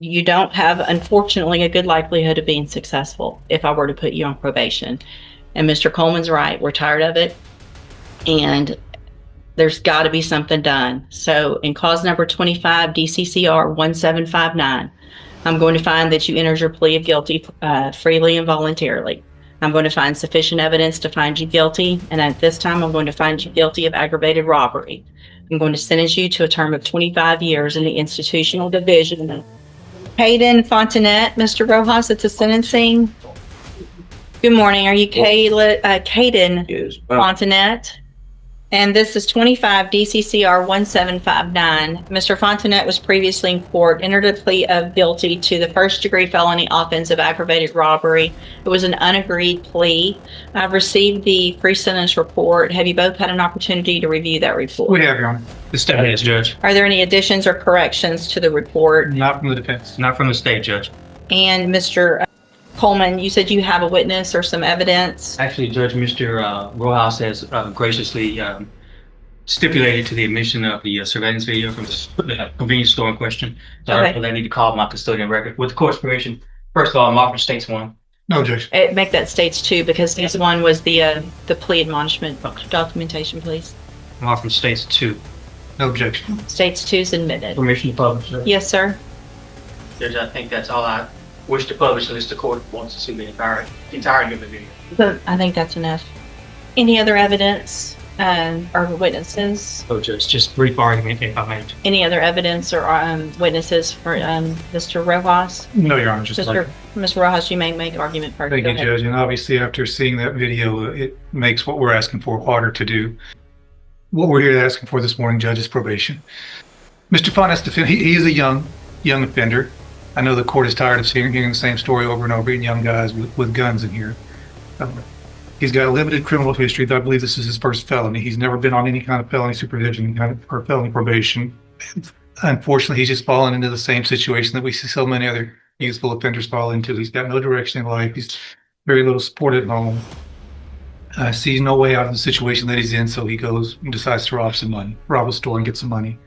you don't have, unfortunately, a good likelihood of being successful if I were to put you on probation. And Mr. Coleman's right. We're tired of it. And there's got to be something done. So in cause number 25, DCCR 1759, I'm going to find that you entered your plea of guilty freely and voluntarily. I'm going to find sufficient evidence to find you guilty. And at this time, I'm going to find you guilty of aggravated robbery. I'm going to sentence you to a term of 25 years in the institutional division. Hayden Fontanet, Mr. Rojas, it's a sentencing. Good morning. Are you Caden Yes. Fontanet? And this is 25 DCCR 1759. Mr. Fontanet was previously in court, entered a plea of guilty to the first-degree felony offense of aggravated robbery. It was an unagreed plea. I've received the pre-sentence report. Have you both had an opportunity to review that report? We have, Your Honor. The state has, Judge. Are there any additions or corrections to the report? Not from the defense. Not from the state, Judge. And Mr. Coleman, you said you have a witness or some evidence? Actually, Judge, Mr. Rojas has graciously stipulated to the admission of the surveillance video from the convenience store in question. So Okay. I need to call my custodian record. With the court's permission, first of all, I'm offering states one. No, Judge. Make that states two, because this one was the plea admonishment documentation, please. I'm offering states two. No objection. States two is admitted. Permission to publish, Judge. Yes, sir. Judge, I think that's all I wish to publish unless the court wants to see the entirety of the video. But I think that's enough. Any other evidence or witnesses? So, Judge, just brief argument if I may. Any other evidence or witnesses for Mr. Rojas? No, Your Honor. Just Mr. Rojas, you may make argument first. Thank Go you, ahead. Judge. And obviously, after seeing that video, it makes what we're asking for harder to do. What we're here asking for this morning, Judge, is probation. Mr. Fontanet, he is a young offender. I know the court is tired of hearing the same story over and over again, young guys with guns in here. He's got a limited criminal history. I believe this is his first felony. He's never been on any kind of felony supervision or felony probation. Unfortunately, he's just fallen into the same situation that we see so many other youthful offenders fall into. He's got no direction in life. He's very little support at home. Sees no way out of the situation that he's in, so he goes and decides to rob a store and get some money.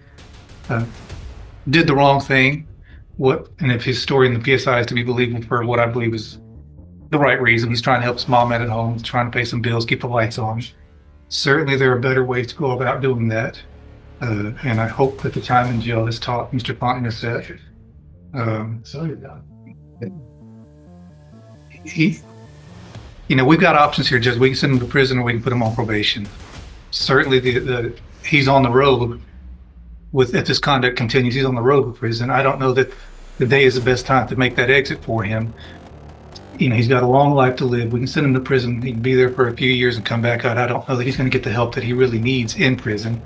Did the wrong thing. And if his story in the PSI is to be believable for what I believe is the right reason, he's trying to help his mom out at home, trying to pay some bills, keep the lights on. Certainly there are better ways to go about doing that. And I hope that the time in jail has taught Mr. Fontanet that. We've got options here, Judge. We can send him to prison or we can put him on probation. Certainly he's on the road if this conduct continues, he's on the road with prison. I don't know that the day is the best time to make that exit for him. He's got a long life to live. We can send him to prison. He can be there for a few years and come back out. I don't know that he's going to get the help that he really needs in prison.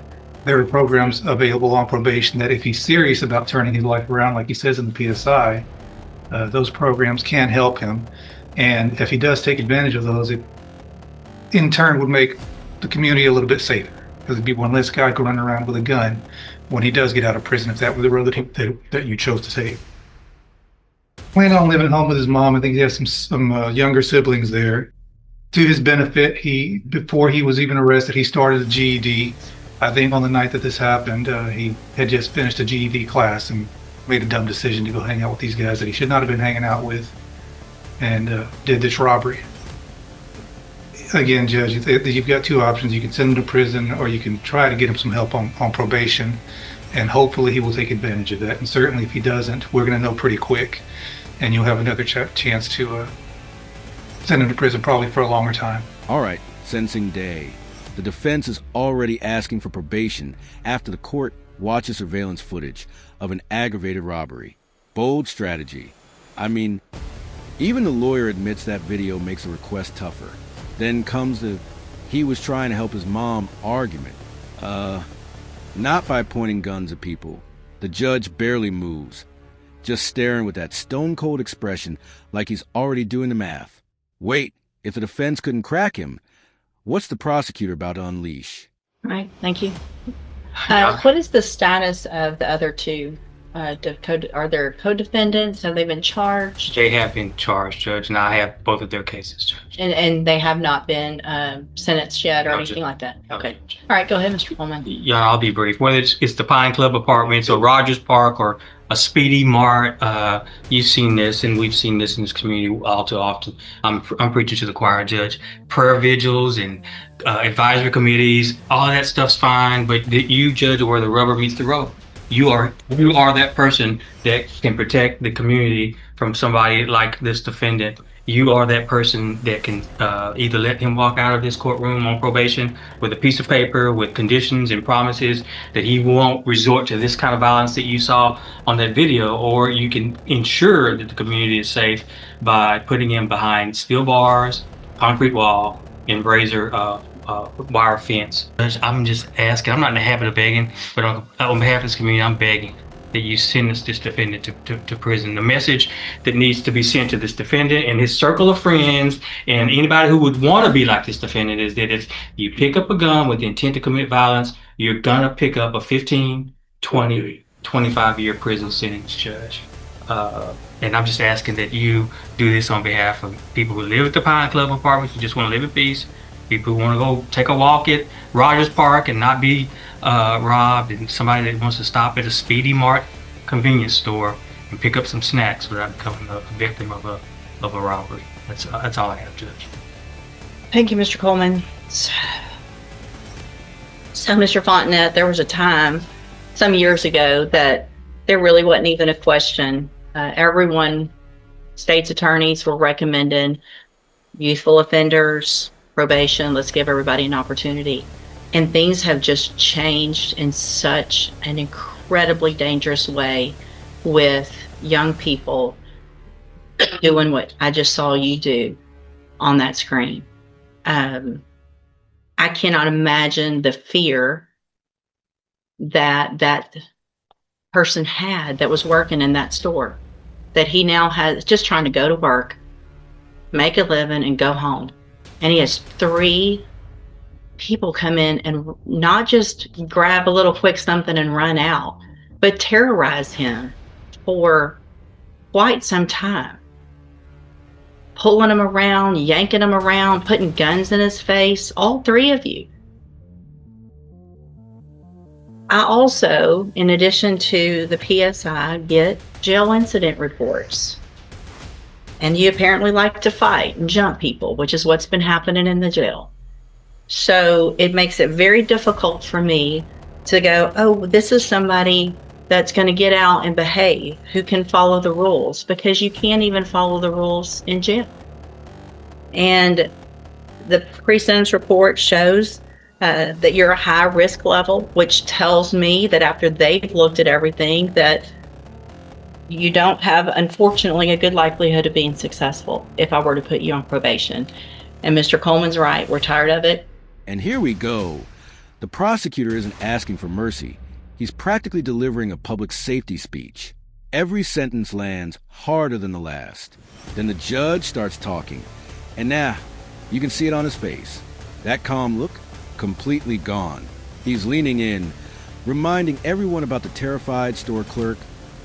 There are programs available on probation that if he's serious about turning his life around, like he says in the PSI, those programs can help him. And if he does take advantage of those, it in turn would make the community a little bit safer, because there'd be one less guy running around with a gun when he does get out of prison, if that were the road that you chose to take. Plan on living at home with his mom. I think he has some younger siblings there. To his benefit, before he was even arrested, he started a GED. I think on the night that this happened, he had just finished a GED class and made a dumb decision to go hang out with these guys that he should not have been hanging out with, and did this robbery. Again, Judge, you've got two options. You can send him to prison, or you can try to get him some help on probation, and hopefully he will take advantage of that. And certainly if he doesn't, we're going to know pretty quick, and you'll have another chance to send him to prison probably for a longer time. All right, sentencing day. The defense is already asking for probation after the court watches surveillance footage of an aggravated robbery. Bold strategy. I mean, even the lawyer admits that video makes the request tougher. Then comes the he was trying to help his mom argument. Not by pointing guns at people. The judge barely moves, just staring with that stone-cold expression like he's already doing the math. Wait, if the defense couldn't crack him, what's the prosecutor about to unleash? All right, thank you. What is the status of the other two? Are there co-defendants? Have they been charged? They have been charged, Judge, and I have both of their cases, Judge. And they have not been sentenced yet or No, anything Judge. like that? No, Okay. Judge. All right, go ahead, Mr. Coleman. Yeah, I'll be brief. Whether it's the Pine Club Apartments or Rogers Park or a speedy mart. You've seen this, and we've seen this in this community all too often. I'm preaching to the choir, Judge. Prayer vigils and advisory committees, all of that stuff's fine, but you judge where the rubber meets the road. You are that person that can protect the community from somebody like this defendant. You are that person that can either let him walk out of this courtroom on probation with a piece of paper with conditions and promises that he won't resort to this kind of violence that you saw on that video, or you can ensure that the community is safe by putting him behind steel bars, concrete wall, and razor wire fence. I'm just asking, I'm not in the habit of begging, but on behalf of this community, I'm begging that you send this defendant to prison. The message that needs to be sent to this defendant and his circle of friends and anybody who would want to be like this defendant is that if you pick up a gun with the intent to commit violence, you're gonna pick up a 15, 20, 25-year prison sentence, Judge. And I'm just asking that you do this on behalf of people who live at the Pine Club apartments, who just want to live in peace, people who want to go take a walk at Rogers Park and not be robbed, and somebody that wants to stop at a Speedy Mart convenience store and pick up some snacks without becoming a victim of a robbery. That's all I have, Judge. Thank you, Mr. Coleman. So, Mr. Fontenette, there was a time some years ago that there really wasn't even a question. Everyone, state's attorneys were recommending youthful offenders, probation, let's give everybody an opportunity. And things have just changed in such an incredibly dangerous way with young people doing what I just saw you do on that screen. I cannot imagine the fear that that person had that was working in that store, that he now has, just trying to go to work, make a living, and go home. And he has 3 people come in and not just grab a little quick something and run out, but terrorize him for quite some time. Pulling him around, yanking him around, putting guns in his face, all 3 of you. I also, in addition to the PSI, get jail incident reports. And you apparently like to fight and jump people, which is what's been happening in the jail. So it makes it very difficult for me to go, oh, this is somebody that's going to get out and behave, who can follow the rules, because you can't even follow the rules in jail. And the pre-sentence report shows that you're a high risk level, which tells me that after they've looked at everything, that you don't have, unfortunately, a good likelihood of being successful if I were to put you on probation. And Mr. Coleman's right. We're tired of it. And here we go. The prosecutor isn't asking for mercy. He's practically delivering a public safety speech. Every sentence lands harder than the last. Then the judge starts talking. And now, you can see it on his face. That calm look, completely gone. He's leaning in, reminding everyone about the terrified store clerk,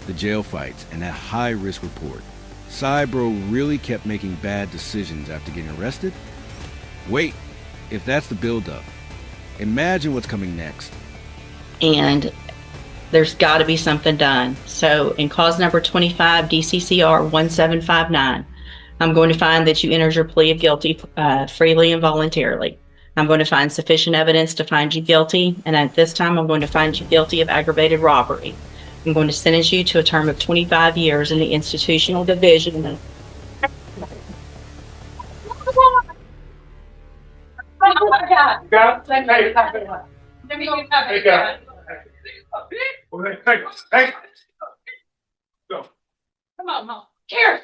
the jail fights, and that high-risk report. Cybro really kept making bad decisions after getting arrested? Wait, if that's the build-up, imagine what's coming next. And there's got to be something done. So in cause number 25, DCCR 1759, I'm going to find that you entered your plea of guilty freely and voluntarily. I'm going to find sufficient evidence to find you guilty, and at this time I'm going to find you guilty of aggravated robbery. I'm going to sentence you to a term of 25 years in the institutional division. Come on, Mom. Here.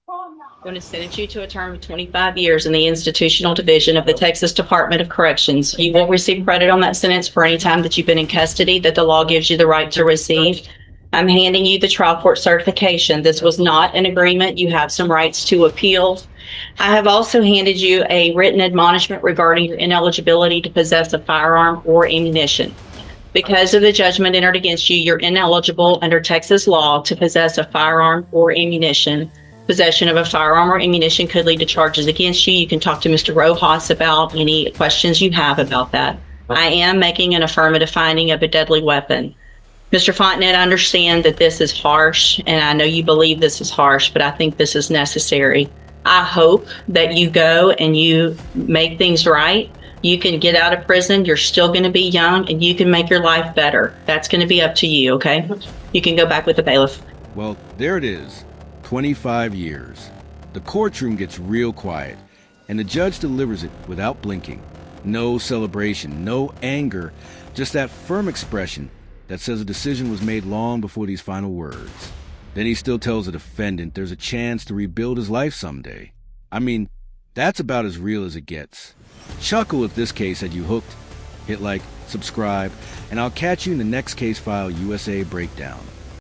I'm going to sentence you to a term of 25 years in the institutional division of the Texas Department of Corrections. You will receive credit on that sentence for any time that you've been in custody that the law gives you the right to receive. I'm handing you the trial court certification. This was not an agreement. You have some rights to appeal. I have also handed you a written admonishment regarding your ineligibility to possess a firearm or ammunition. Because of the judgment entered against you, you're ineligible under Texas law to possess a firearm or ammunition. Possession of a firearm or ammunition could lead to charges against you. You can talk to Mr. Rojas about any questions you have about that. I am making an affirmative finding of a deadly weapon. Mr. Fontenette, I understand that this is harsh, and I know you believe this is harsh, but I think this is necessary. I hope that you go and you make things right. You can get out of prison. You're still going to be young, and you can make your life better. That's going to be up to you, okay? You can go back with the bailiff. Well, there it is. 25 years. The courtroom gets real quiet, and the judge delivers it without blinking. No celebration, no anger, just that firm expression that says a decision was made long before these final words. Then he still tells the defendant there's a chance to rebuild his life someday. I mean, that's about as real as it gets. Chuckle if this case had you hooked. Hit like, subscribe, and I'll catch you in the next Case File USA breakdown.